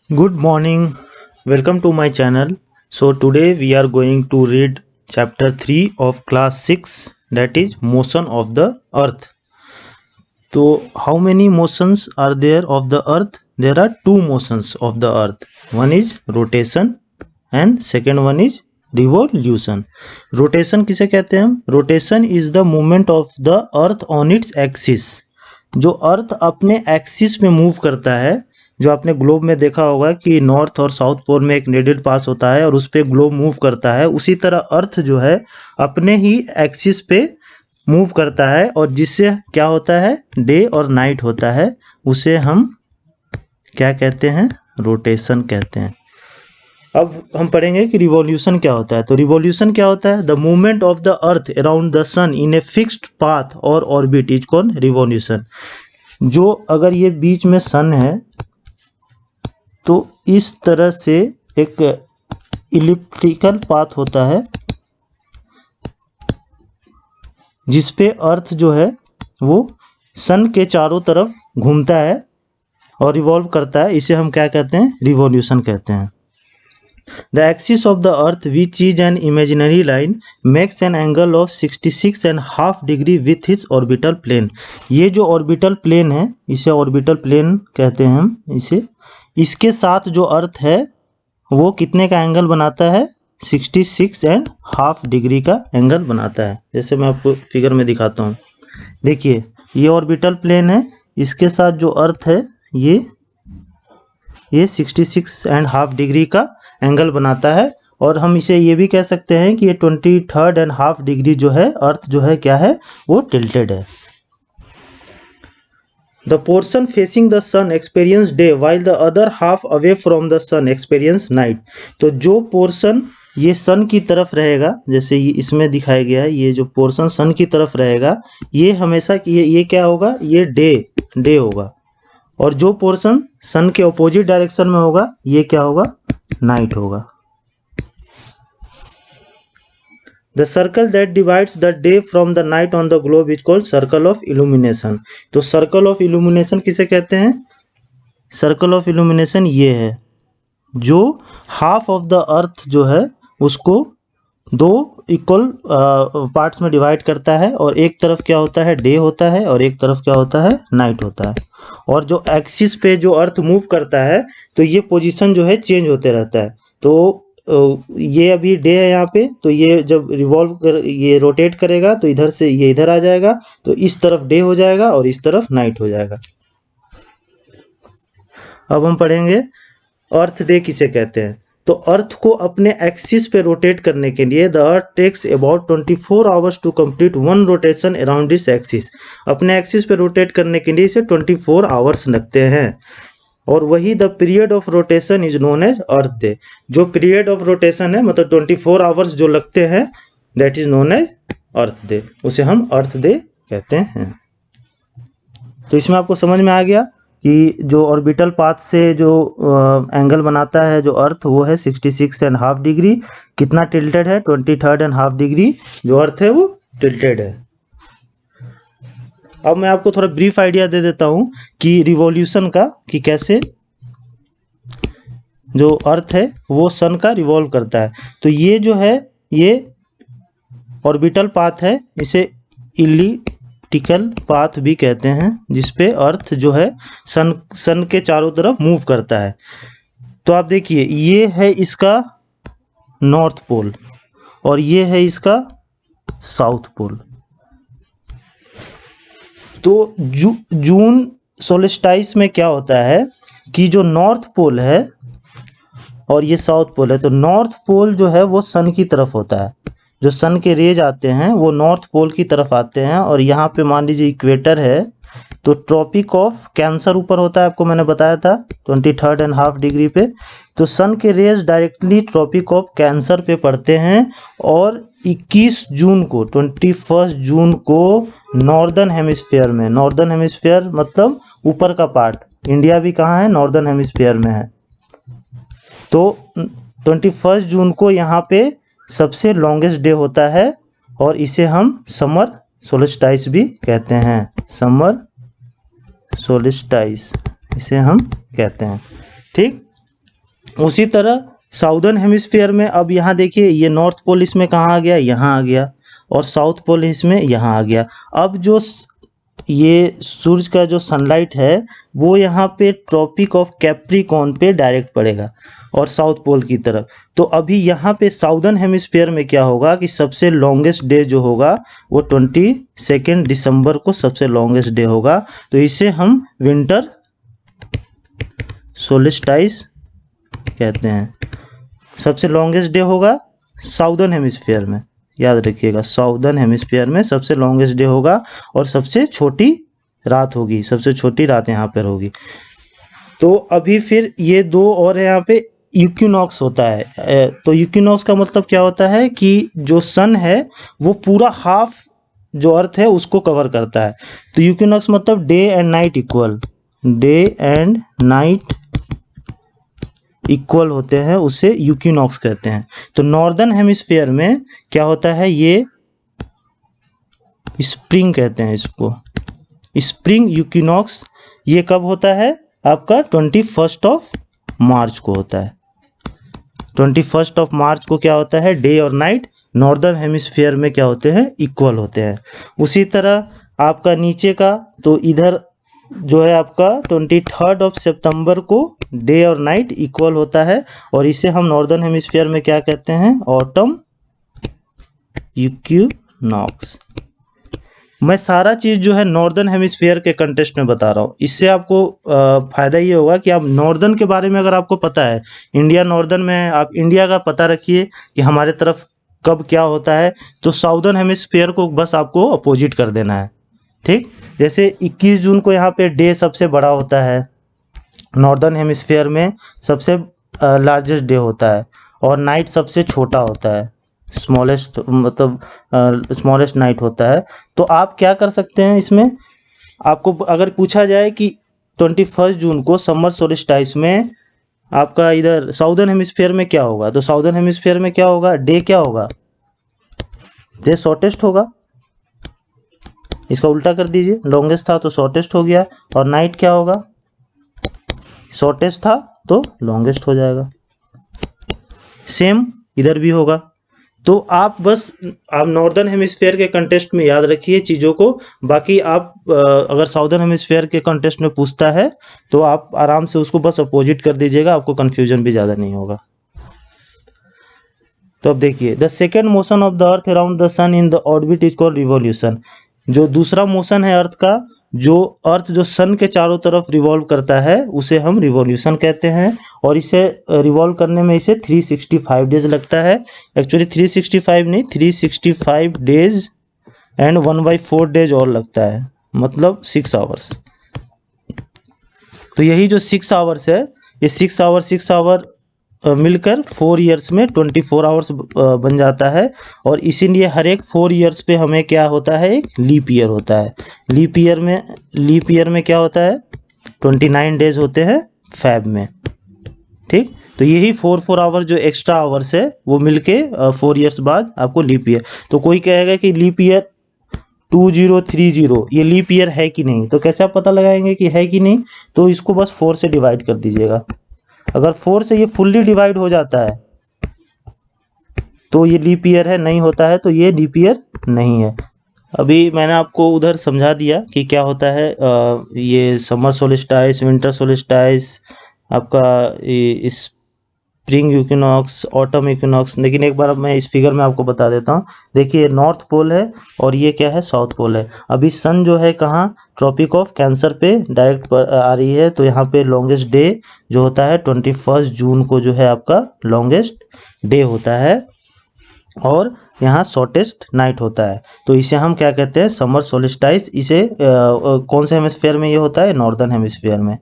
Good morning. Welcome to my channel. So today we are going to read chapter 3 of class 6, that is motion of the earth. So how many motions are there of the earth? There are two motions of the earth. One is rotation and second one is revolution. Rotation किसे कहते हैं हम? Rotation is the movement of the earth on its axis. जो अर्थ अपने axis में move करता है, जो आपने ग्लोब में देखा होगा कि नॉर्थ और साउथ पोल में एक नीडल पास होता है और उस पर ग्लोब मूव करता है, उसी तरह अर्थ जो है अपने ही एक्सिस पे मूव करता है और जिससे क्या होता है, डे और नाइट होता है, उसे हम क्या कहते हैं? रोटेशन कहते हैं। अब हम पढ़ेंगे कि रिवॉल्यूशन क्या होता है। तो रिवॉल्यूशन क्या होता है? The movement of the earth around the sun in a fixed path और ऑर्बिट इज कॉल्ड रिवॉल्यूशन। जो अगर ये बीच में सन है तो इस तरह से एक इलिप्टिकल पाथ होता है जिस पे अर्थ जो है वो सन के चारों तरफ घूमता है और रिवॉल्व करता है, इसे हम क्या कहते हैं? रिवॉल्यूशन कहते हैं। The axis of the earth, which is an imaginary line, makes an angle of 66.5 degree with its orbital plane. ये जो orbital plane है, इसे orbital plane कहते हैं हम इसे। इसके साथ जो अर्थ है वो कितने का एंगल बनाता है? 66.5 डिग्री का एंगल बनाता है। जैसे मैं आपको फिगर में दिखाता हूँ, देखिए ये ऑर्बिटल प्लेन है, इसके साथ जो अर्थ है ये 66.5 डिग्री का एंगल बनाता है और हम इसे ये भी कह सकते हैं कि ये 23.5 डिग्री जो है अर्थ जो है क्या है, वो टिल्टेड है। The portion facing the sun experience day while the other half away from the sun experience night. तो जो पोर्शन ये सन की तरफ रहेगा, जैसे ये इसमें दिखाया गया है, ये जो पोर्शन सन की तरफ रहेगा ये हमेशा ये क्या होगा? ये डे होगा और जो पोर्शन सन के ऑपोजिट डायरेक्शन में होगा ये क्या होगा? नाइट होगा। The circle that divides the day from the night on the globe is called circle of illumination. तो circle of illumination किसे कहते हैं? Circle of illumination ये है जो हाफ ऑफ द अर्थ जो है उसको दो इक्वल पार्ट्स में डिवाइड करता है और एक तरफ क्या होता है? डे होता है और एक तरफ क्या होता है? नाइट होता है। और जो एक्सिस पे जो अर्थ मूव करता है तो ये पोजीशन जो है चेंज होते रहता है। तो ये अभी डे है यहाँ पे, तो ये जब ये रोटेट करेगा तो इधर से ये इधर आ जाएगा, तो इस तरफ डे हो जाएगा और इस तरफ नाइट हो जाएगा। अब हम पढ़ेंगे अर्थ डे किसे कहते हैं। तो अर्थ को अपने एक्सिस पे रोटेट करने के लिए the earth takes about 24 hours to complete one rotation around this axis. अपने एक्सिस पे रोटेट करने के लिए इसे 24 आवर्स लगते हैं और वही the period of rotation is known as earth day. जो पीरियड ऑफ रोटेशन है मतलब 24 आवर्स जो लगते हैं, that is known as earth day, उसे हम अर्थ डे कहते हैं। तो इसमें आपको समझ में आ गया कि जो ऑर्बिटल पाथ से जो एंगल बनाता है जो अर्थ, वो है 66.5 डिग्री। कितना टिल्टेड है? 23.5 डिग्री जो अर्थ है वो टिल्टेड है। अब मैं आपको थोड़ा ब्रीफ आइडिया दे देता हूं कि रिवॉल्यूशन का, कि कैसे जो अर्थ है वो सन का रिवॉल्व करता है। तो ये जो है ये ऑर्बिटल पाथ है, इसे इलिप्टिकल पाथ भी कहते हैं, जिसपे अर्थ जो है सन के चारों तरफ मूव करता है। तो आप देखिए ये है इसका नॉर्थ पोल और ये है इसका साउथ पोल। तो जून सोल्स्टिस में क्या होता है कि जो नॉर्थ पोल है और ये साउथ पोल है, तो नॉर्थ पोल जो है वो सन की तरफ होता है, जो सन के रेज आते हैं वो नॉर्थ पोल की तरफ आते हैं। और यहाँ पे मान लीजिए इक्वेटर है तो ट्रॉपिक ऑफ कैंसर ऊपर होता है, आपको मैंने बताया था 23.5 डिग्री पे। तो सन के rays directly tropic of cancer पे पड़ते हैं और 21 जून को 21 जून को नॉर्दर्न हेमिस्फीयर में, नॉर्दर्न हेमिस्फीयर मतलब ऊपर का पार्ट, इंडिया भी कहाँ है? नॉर्दर्न हेमिस्फीयर में है। तो 21 जून को यहाँ पे सबसे लॉन्गेस्ट डे होता है और इसे हम समर सोल्स्टिस भी कहते हैं। समर सोल्स्टिस इसे हम कहते हैं। ठीक। उसी तरह साउदर्न हेमिस्फीयर में अब यहाँ देखिए ये नॉर्थ पोल इसमें कहाँ आ गया, यहाँ आ गया, और साउथ पोल इसमें यहाँ आ गया। अब जो ये सूरज का जो सनलाइट है वो यहाँ पे ट्रॉपिक ऑफ कैप्रिकॉर्न पे डायरेक्ट पड़ेगा और साउथ पोल की तरफ। तो अभी यहाँ पे साउदर्न हेमिस्फीयर में क्या होगा कि सबसे लॉन्गेस्ट डे जो होगा वो 22 दिसंबर को सबसे लॉन्गेस्ट डे होगा। तो इसे हम विंटर सोलिस्टाइस कहते हैं। सबसे लॉन्गेस्ट डे होगा साउदर्न हेमिस्फीयर में, याद रखिएगा, साउदर्न हेमिस्फीयर में सबसे लॉन्गेस्ट डे होगा और सबसे छोटी रात होगी, सबसे छोटी रात यहाँ पर होगी। तो अभी फिर ये दो और यहाँ पे इक्विनॉक्स होता है। तो इक्विनॉक्स का मतलब क्या होता है कि जो सन है वो पूरा हाफ जो अर्थ है उसको कवर करता है। तो इक्विनॉक्स मतलब day and night equal, day and night equal होते हैं, उसे इक्विनॉक्स कहते हैं। तो नॉर्दर्न हेमिस्फीयर में क्या होता है, ये स्प्रिंग कहते हैं इसको, स्प्रिंग इक्विनॉक्स। ये कब होता है आपका 21 मार्च को होता है। 21 मार्च को क्या होता है, डे और नाइट नॉर्दर्न हेमिस्फीयर में क्या होते हैं, इक्वल होते हैं। उसी तरह आपका नीचे का तो इधर जो है आपका 23 सितंबर को डे और नाइट इक्वल होता है और इसे हम नॉर्दर्न हेमिस्फीयर में क्या कहते हैं, ऑटम इक्विनॉक्स। मैं सारा चीज़ जो है नॉर्दर्न हेमिस्फीयर के कंटेक्स्ट में बता रहा हूँ। इससे आपको फ़ायदा ये होगा कि आप नॉर्दर्न के बारे में अगर आपको पता है, इंडिया नॉर्दर्न में है, आप इंडिया का पता रखिए कि हमारे तरफ कब क्या होता है, तो साउदर्न हेमिस्फीयर को बस आपको अपोजिट कर देना है, ठीक। जैसे 21 जून को यहाँ पे डे सबसे बड़ा होता है, नॉर्दर्न हेमिस्फीयर में सबसे लार्जेस्ट डे होता है, और नाइट सबसे छोटा होता है, स्मॉलेस्ट मतलब स्मॉलेस्ट नाइट होता है। तो आप क्या कर सकते हैं इसमें, आपको अगर पूछा जाए कि 21 जून को समर सोलिस्टाइस में आपका इधर साउदर्न हेमिस्फीयर में क्या होगा, तो साउदर्न हेमिस्फीयर में क्या होगा, डे क्या होगा, डे शॉर्टेस्ट होगा। इसका उल्टा कर दीजिए, लॉन्गेस्ट था तो शॉर्टेस्ट हो गया, और नाइट क्या होगा, शॉर्टेस्ट था तो लॉन्गेस्ट हो जाएगा। सेम इधर भी होगा। तो आप बस आप नॉर्दर्न हेमिस्फीयर के कंटेस्ट में याद रखिए चीज़ों को। बाकी आप अगर साउदर्न हेमिस्फीयर के कंटेस्ट में पूछता है तो आप आराम से उसको बस अपोजिट कर दीजिएगा, आपको कन्फ्यूजन भी ज़्यादा नहीं होगा। तो अब देखिए, the second motion of the earth around the sun in the orbit is called revolution. जो दूसरा मोशन है अर्थ का, जो अर्थ जो सन के चारों तरफ रिवॉल्व करता है उसे हम रिवॉल्यूशन कहते हैं। और इसे रिवॉल्व करने में इसे 365 डेज लगता है। एक्चुअली 365 नहीं, 365 डेज एंड 1/4 डेज और लगता है, मतलब 6 आवर्स। तो यही जो 6 आवर्स है, ये 6 आवर मिलकर 4 ईयर्स में 24 आवर्स बन जाता है। और इसीलिए हर एक 4 ईयर्स पे हमें क्या होता है, एक लीप ईयर होता है। लीप ईयर में क्या होता है, 29 डेज होते हैं फैब में, ठीक। तो यही 4 आवर जो एक्स्ट्रा आवर्स है वो मिलके 4 ईयर्स बाद आपको लीप ईयर। तो कोई कहेगा कि लीप ईयर 2030 ये लीप ईयर है कि नहीं, तो कैसे आप पता लगाएंगे कि है कि नहीं, तो इसको बस 4 से डिवाइड कर दीजिएगा। अगर 4 से ये फुल्ली डिवाइड हो जाता है तो ये लीप ईयर है, नहीं होता है तो ये लीप ईयर नहीं है। अभी मैंने आपको उधर समझा दिया कि क्या होता है ये समर सोलिस्टाइस, विंटर सोलिस्टाइस, आपका स्प्रिंग इक्विनॉक्स, ऑटम इक्विनॉक्स। लेकिन एक बार अब मैं इस फिगर में आपको बता देता हूँ। देखिए, नॉर्थ पोल है और ये क्या है, साउथ पोल है। अभी सन जो है कहाँ, ट्रॉपिक ऑफ कैंसर पे डायरेक्ट आ रही है। तो यहाँ पे लॉन्गेस्ट डे जो होता है 21 जून को जो है आपका लॉन्गेस्ट डे होता है, और यहाँ शॉर्टेस्ट नाइट होता है। तो इसे हम क्या कहते हैं, समर सोलिस्टाइस। इसे कौन से हेमिस्फीयर में ये होता है, नॉर्दर्न हेमिस्फीयर में।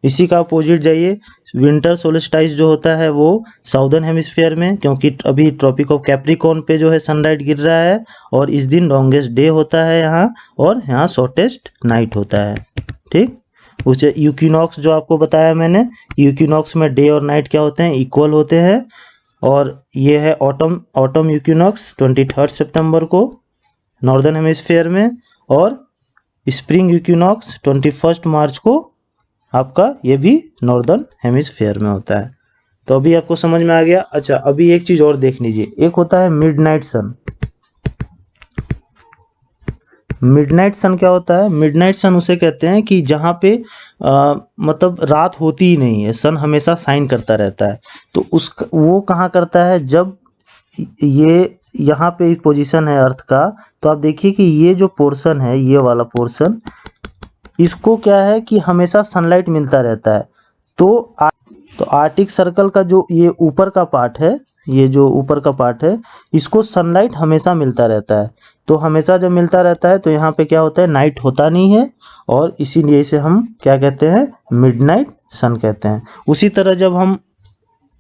इसी का अपोजिट जाइए, विंटर सोलिस्टाइस जो होता है वो साउदर्न हेमिस्फीयर में, क्योंकि अभी ट्रॉपिक ऑफ कैप्रिकॉर्न पे जो है सनलाइट गिर रहा है और इस दिन लॉन्गेस्ट डे होता है यहाँ, और यहाँ शॉर्टेस्ट नाइट होता है, ठीक। उसे इक्विनॉक्स जो आपको बताया मैंने, इक्विनॉक्स में डे और नाइट क्या होते हैं, इक्वल होते हैं। और ये है ऑटम इक्विनॉक्स 23 सितंबर को नॉर्दर्न हेमिस्फीयर में, और स्प्रिंग इक्विनॉक्स 21 मार्च को आपका ये भी नॉर्दर्न हेमिस्फेयर में होता है। तो अभी आपको समझ में आ गया। अच्छा, अभी एक चीज और देख लीजिए, एक होता है मिडनाइट सन। मिडनाइट सन क्या होता है? मिडनाइट सन उसे कहते हैं कि जहाँ पे मतलब रात होती ही नहीं है, सन हमेशा शाइन करता रहता है। तो उस वो कहाँ करता है? जब ये यहाँ पे पोजीशन है अर्थ का, तो आप देखिए कि ये जो पोर्शन है, ये वाला पोर्शन, इसको क्या है कि हमेशा सनलाइट मिलता रहता है। तो आर्टिक सर्कल का जो ये ऊपर का पार्ट है, ये जो ऊपर का पार्ट है, इसको सनलाइट हमेशा मिलता रहता है। तो हमेशा जब मिलता रहता है तो यहाँ पे क्या होता है? नाइट होता नहीं है, और इसीलिए इसे हम क्या कहते हैं? मिडनाइट सन कहते हैं। उसी तरह जब हम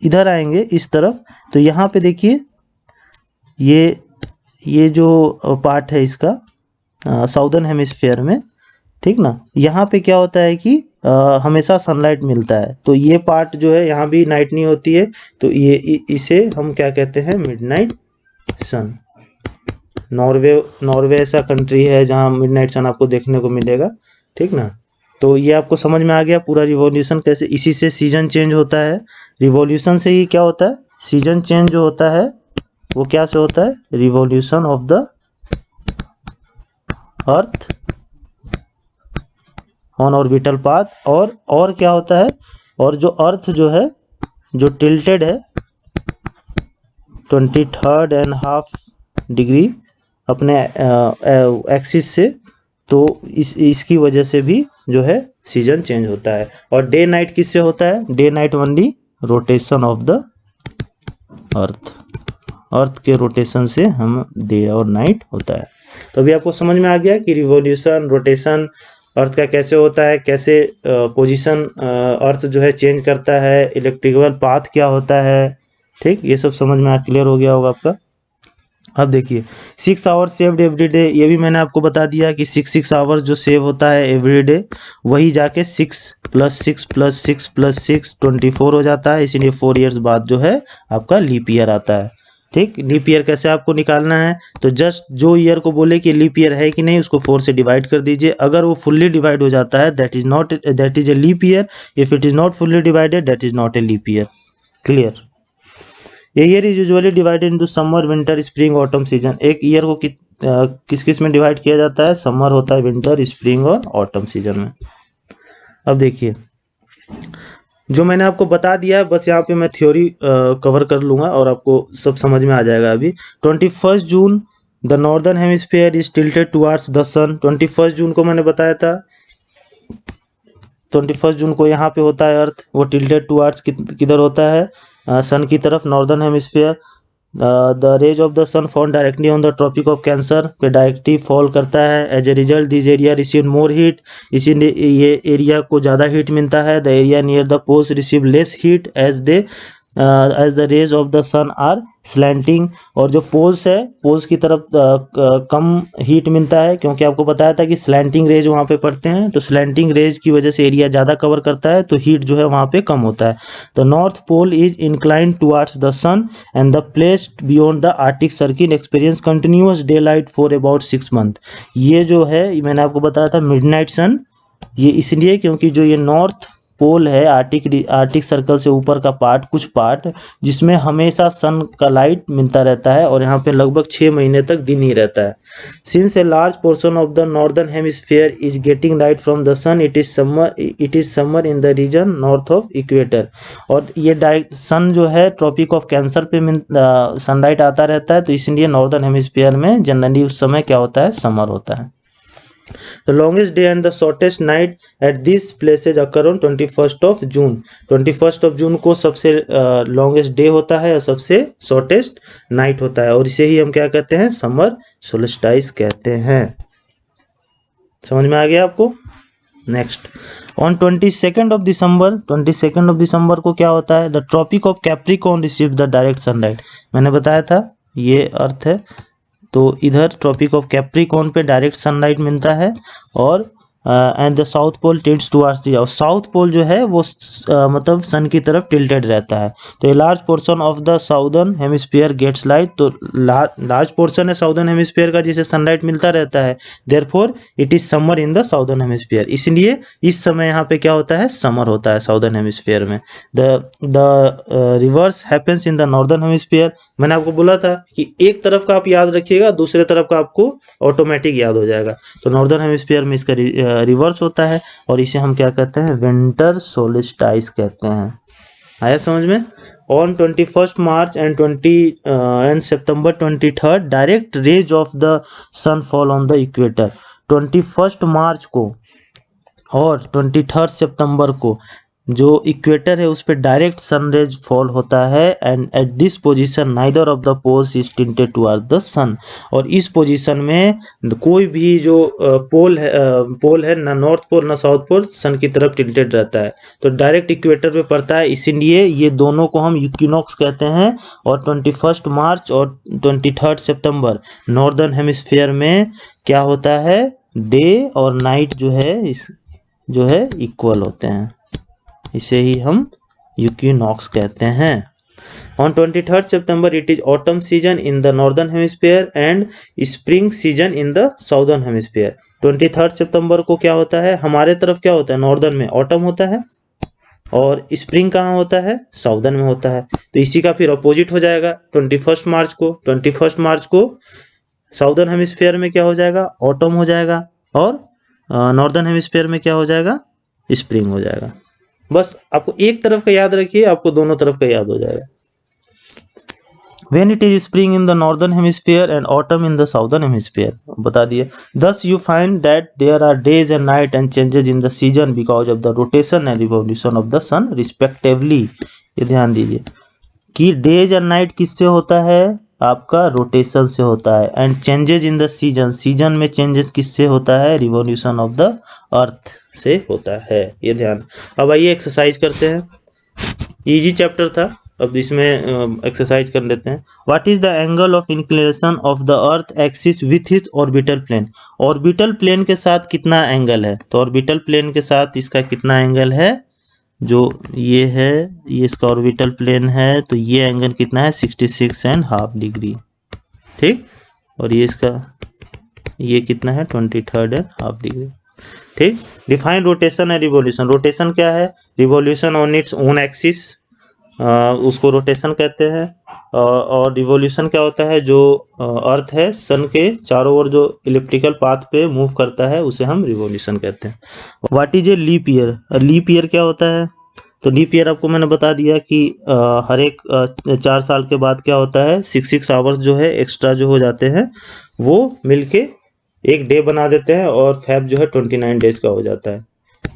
इधर आएंगे इस तरफ, तो यहाँ पे देखिए ये जो पार्ट है इसका साउदर्न हेमिस्फेयर में, ठीक ना, यहाँ पे क्या होता है कि हमेशा सनलाइट मिलता है। तो ये पार्ट जो है, यहाँ भी नाइट नहीं होती है, तो ये इसे हम क्या कहते हैं? मिडनाइट सन। नॉर्वे ऐसा कंट्री है जहाँ मिडनाइट सन आपको देखने को मिलेगा, ठीक ना। तो ये आपको समझ में आ गया पूरा रिवॉल्यूशन कैसे, इसी से सीजन चेंज होता है। रिवॉल्यूशन से ही क्या होता है? सीजन चेंज जो होता है वो क्या से होता है? Revolution of the earth on orbital path. और क्या होता है? और जो अर्थ जो है, जो टिल्टेड है 23.5 डिग्री अपने एक्सिस से, तो इसकी वजह से भी जो है सीजन चेंज होता है। और डे नाइट किससे होता है? Day night only rotation of the अर्थ के रोटेशन से हम डे और नाइट होता है। तो अभी आपको समझ में आ गया कि रिवॉल्यूशन, रोटेशन अर्थ का कैसे होता है, कैसे पोजीशन अर्थ जो है चेंज करता है, इलेक्ट्रिकल पाथ क्या होता है, ठीक, ये सब समझ में क्लियर हो गया होगा आपका। अब देखिए 6 आवर्स सेव्ड एवरी डे, ये भी मैंने आपको बता दिया कि 6 आवर्स जो सेव होता है एवरी डे, वही जाके 6 + 6 + 6 + 6 24 हो जाता है। इसीलिए 4 ईयर्स बाद जो है आपका लीप ईयर आता है, ठीक। लीप ईयर कैसे आपको निकालना है? तो जस्ट जो ईयर को बोले कि लीप ईयर है कि नहीं, उसको 4 से डिवाइड कर दीजिए। अगर वो फुल्ली डिवाइड हो जाता है, that is a leap year. If it is not fully divided, that is not a leap year. Clear? A year is usually divided into summer, winter, spring, autumn season. एक year को किस किस में divide किया जाता है? Summer होता है, विंटर, स्प्रिंग और ऑटम सीजन में। अब देखिए जो मैंने आपको बता दिया है, बस यहाँ पे मैं थ्योरी कवर कर लूँगा और आपको सब समझ में आ जाएगा। अभी 21 June the northern hemisphere is tilted towards the sun. 21 जून को मैंने बताया था, 21 जून को यहाँ पे होता है अर्थ, वो टिल्टेड टुवार्ड्स किधर होता है? सन की तरफ, northern hemisphere. The rays of the sun fall directly on the tropic of cancer पे डायरेक्टली फॉल करता है। As a result this area receive more heat, इसीलिए ये एरिया को ज़्यादा हीट मिलता है। The area near the poles receive less heat as the rays of the sun are slanting. और जो पोल्स है, पोल्स की तरफ कम हीट मिलता है, क्योंकि आपको बताया था कि स्लैंटिंग रेज वहाँ पे पड़ते हैं। तो स्लैंटिंग रेज की वजह से एरिया ज़्यादा कवर करता है, तो हीट जो है वहाँ पे कम होता है। The north pole is inclined towards the sun and the place beyond the arctic circle experience continuous daylight for about 6 month. ये जो है मैंने आपको बताया था मिडनाइट सन, ये इसलिए क्योंकि जो ये नॉर्थ पोल है, आर्टिक सर्कल से ऊपर का पार्ट, कुछ पार्ट जिसमें हमेशा सन का लाइट मिलता रहता है, और यहाँ पे लगभग 6 महीने तक दिन ही रहता है। Since a large portion of the northern hemisphere is getting light from the sun, it is summer in the region north of equator. और ये डायरेक्ट सन जो है ट्रॉपिक ऑफ कैंसर पे सनलाइट आता रहता है, तो इसलिए नॉर्दर्न हेमिस्फीयर में जनरली उस समय क्या होता है? समर होता है। The longest day and the shortest night at these places occur on 21st of June. 21st of June को सबसे longest day होता है और सबसे shortest night होता है, और इसे ही हम क्या कहते हैं? समर सोल्स्टाइस कहते हैं। समझ में आ गया आपको? Next, on 22nd of December, 22nd of December को क्या होता है? The tropic of Capricorn receive the direct sunlight. मैंने बताया था ये अर्थ है, तो इधर ट्रॉपिक ऑफ कैप्रिकॉर्न पे डायरेक्ट सनलाइट मिलता है, और and the south pole tilts towards the south pole जो है वो मतलब सन की तरफ टिल्टेड रहता है। तो a large portion of the southern hemisphere gets light, तो लार्ज पोर्शन है साउदर्न हेमिस्फीयर का जिसे सनलाइट मिलता रहता है, therefore it is summer in the southern hemisphere, इसलिए इस समय यहाँ पे क्या होता है, समर होता है साउदर्न हेमिस्फीयर में। The reverse happens in the northern hemisphere, मैंने आपको बोला था कि एक तरफ का आप याद रखिएगा, दूसरे तरफ का आपको ऑटोमेटिक याद हो जाएगा। तो नॉर्दर्न हेमिस्फीयर में इसका रिवर्स होता है और इसे हम क्या कहते हैं, विंटर सोलिस्टाइस कहते हैं। आया समझ में? On 21 March and September 23 direct rays of the sun fall on the equator. 21 March को और 23 सितंबर को जो इक्वेटर है उस पर डायरेक्ट सनरेज फॉल होता है, and at this position neither of the poles is tilted towards the sun, और इस पोजीशन में कोई भी जो पोल है ना नॉर्थ पोल ना साउथ पोल सन की तरफ टिल्टेड रहता है, तो डायरेक्ट इक्वेटर पे पड़ता है, इसीलिए ये दोनों को हम इक्विनॉक्स कहते हैं। और 21 मार्च और 23 सितंबर नॉर्दर्न हेमिस्फीयर में क्या होता है, डे और नाइट जो है इक्वल होते हैं, इसे ही हम इक्विनॉक्स कहते हैं। On 23 September it is autumn season in the northern hemisphere and spring season in the southern hemisphere. 23 सितंबर को क्या होता है, हमारे तरफ क्या होता है, नॉर्दर्न में ऑटम होता है, और स्प्रिंग कहाँ होता है, साउदर्न में होता है। तो इसी का फिर अपोजिट हो जाएगा 21 मार्च को। 21 मार्च को साउदर्न हेमिस्फीयर में क्या हो जाएगा, ऑटम हो जाएगा, और नॉर्दर्न हेमिस्फीयर में क्या हो जाएगा, स्प्रिंग हो जाएगा। बस आपको एक तरफ का याद रखिए, आपको दोनों तरफ का याद हो जाएगा। When it is spring in the northern hemisphere and autumn in the southern hemisphere, बता दिए। Thus you find that there are days and night and changes in the season because of the rotation and revolution of the sun respectively। ये ध्यान दीजिए कि days and night किससे होता है, आपका रोटेशन से होता है, and changes in the season में चेंजेस किससे होता है, रिवोल्यूशन ऑफ द अर्थ से होता है। ये ध्यान। अब आइए एक्सरसाइज करते हैं, इजी चैप्टर था, अब इसमें एक्सरसाइज कर लेते हैं। What is the angle of inclination of the earth axis with his orbital plane, orbital plane के साथ कितना एंगल है, तो ऑर्बिटल प्लेन के साथ इसका कितना एंगल है, जो ये है, ये इसका ऑर्बिटल प्लेन है, तो ये एंगल कितना है, 66.5 डिग्री, ठीक। और ये इसका ये कितना है, 23.5 डिग्री, ठीक। Define rotation and revolution, rotation क्या है, revolution on its own axis, उसको रोटेशन कहते हैं, और रिवॉल्यूशन क्या होता है, जो अर्थ है सन के चारों ओर जो इलिप्टिकल पाथ पे मूव करता है उसे हम रिवॉल्यूशन कहते हैं। What is a leap year, leap year क्या होता है, तो लीप ईयर आपको मैंने बता दिया कि हर एक 4 साल के बाद क्या होता है, 6 आवर्स जो है एक्स्ट्रा जो हो जाते हैं वो मिलके एक डे बना देते हैं, और फैब जो है 29 डेज का हो जाता है,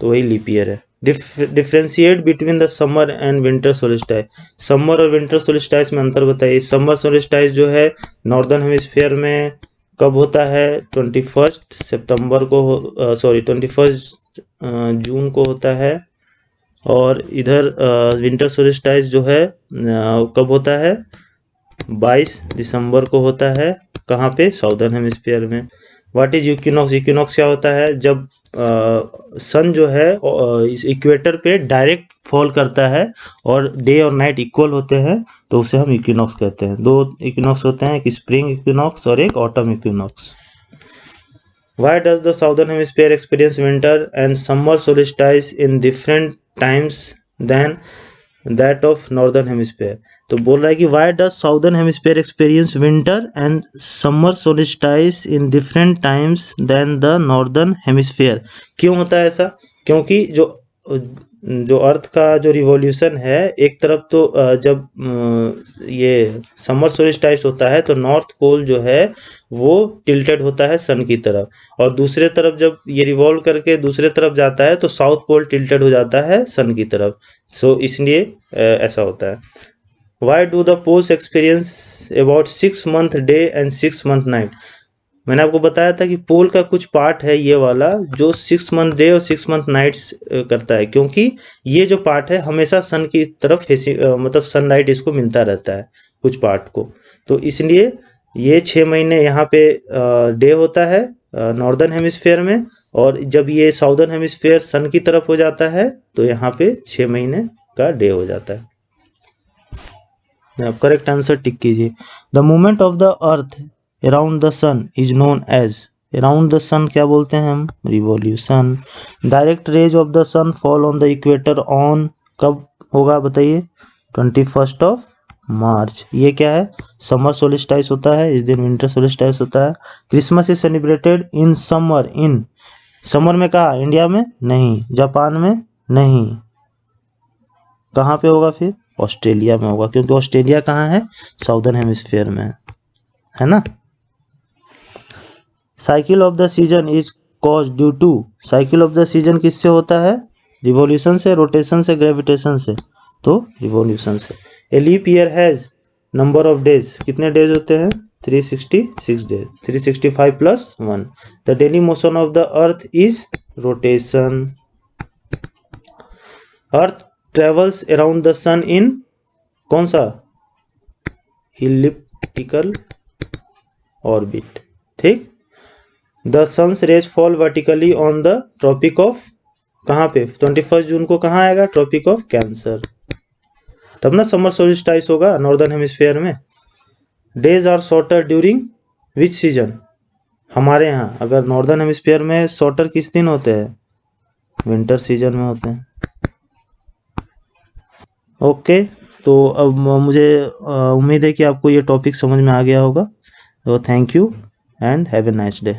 तो वही लीप ईयर है। Differentiate between the summer and winter solstice, summer और विंटर सोलिस्टाइस में अंतर बताइए। समर सोलिस्टाइस जो है नॉर्दर्न हेमिस्फीयर में कब होता है, 21 सितंबर को, सॉरी 21 जून को होता है, और इधर विंटर सोलिस्टाइस जो है कब होता है, 22 दिसंबर को होता है, कहाँ पे, साउदर्न हेमिस्फीयर में। व्हाट इज इक्विनॉक्स, इक्विनॉक्स क्या होता है, जब सन जो है इस इक्वेटर पे डायरेक्ट फॉल करता है और डे और नाइट इक्वल होते हैं, तो उसे हम इक्विनॉक्स कहते हैं। 2 इक्विनॉक्स होते हैं, एक स्प्रिंग इक्विनॉक्स और एक autumn equinox. Why does the southern hemisphere experience winter and summer solstice in different times than that of northern hemisphere? तो बोल रहा है कि why does southern hemisphere experience winter and summer solstice in different times than the northern hemisphere? क्यों होता है ऐसा? क्योंकि जो अर्थ का जो रिवॉल्यूशन है, एक तरफ तो जब ये समर सोलिस्टाइस होता है तो नॉर्थ पोल जो है वो टिल्टेड होता है सन की तरफ, और दूसरे तरफ जब ये रिवॉल्व करके दूसरे तरफ जाता है तो साउथ पोल टिल्टेड हो जाता है सन की तरफ। सो इसलिए ऐसा होता है। Why do the poles experience about 6 month day and 6 month night, मैंने आपको बताया था कि पोल का कुछ पार्ट है ये वाला जो 6 month डे और 6 month नाइट्स करता है, क्योंकि ये जो पार्ट है हमेशा सन की तरफ मतलब सनलाइट इसको मिलता रहता है कुछ पार्ट को, तो इसलिए ये 6 महीने यहाँ पे डे होता है नॉर्दर्न हेमिस्फेयर में, और जब ये साउदर्न हेमिस्फेयर सन की तरफ हो जाता है तो यहाँ पे 6 महीने का डे हो जाता है। अब करेक्ट आंसर टिक कीजिए। The movement of the earth around the sun is known as, around the sun क्या बोलते हैं हम, revolution. Direct rays of the sun fall on the equator on, कब होगा बताइए, 21 ऑफ मार्च। ये क्या है, समर सोलिस्टाइस होता है, इस दिन विंटर सोलिस्टाइस होता है। Christmas is celebrated in summer, in summer में कहा, इंडिया में नहीं, जापान में नहीं, कहाँ पे होगा फिर, ऑस्ट्रेलिया में होगा, क्योंकि ऑस्ट्रेलिया कहाँ है, साउदर्न हेमिस्फीयर में है ना। Cycle of the season is cause due to, cycle of the season किससे होता है, रिवॉल्यूशन से, रोटेशन से, ग्रेविटेशन से, तो रिवॉल्यूशन से। A leap year has number of days, कितने डेज होते हैं, 366 days, 365 plus 1। The daily motion of the earth is rotation. Earth travels around the sun in कौन सा, इलिप्टिकल ऑर्बिट, ठीक। The sun's rays fall vertically on the tropic of, कहाँ पे, 21 जून को कहाँ आएगा, ट्रॉपिक ऑफ कैंसर, तब ना समर सोलिस्टाइस होगा नॉर्दर्न हेमिस्फीयर में। Days are shorter during which season, हमारे यहाँ अगर नॉर्दर्न हेमिस्फीयर में शॉर्टर किस दिन होते हैं, विंटर सीजन में होते हैं। ओके, तो अब मुझे उम्मीद है कि आपको ये टॉपिक समझ में आ गया होगा। तो thank you and have a nice day.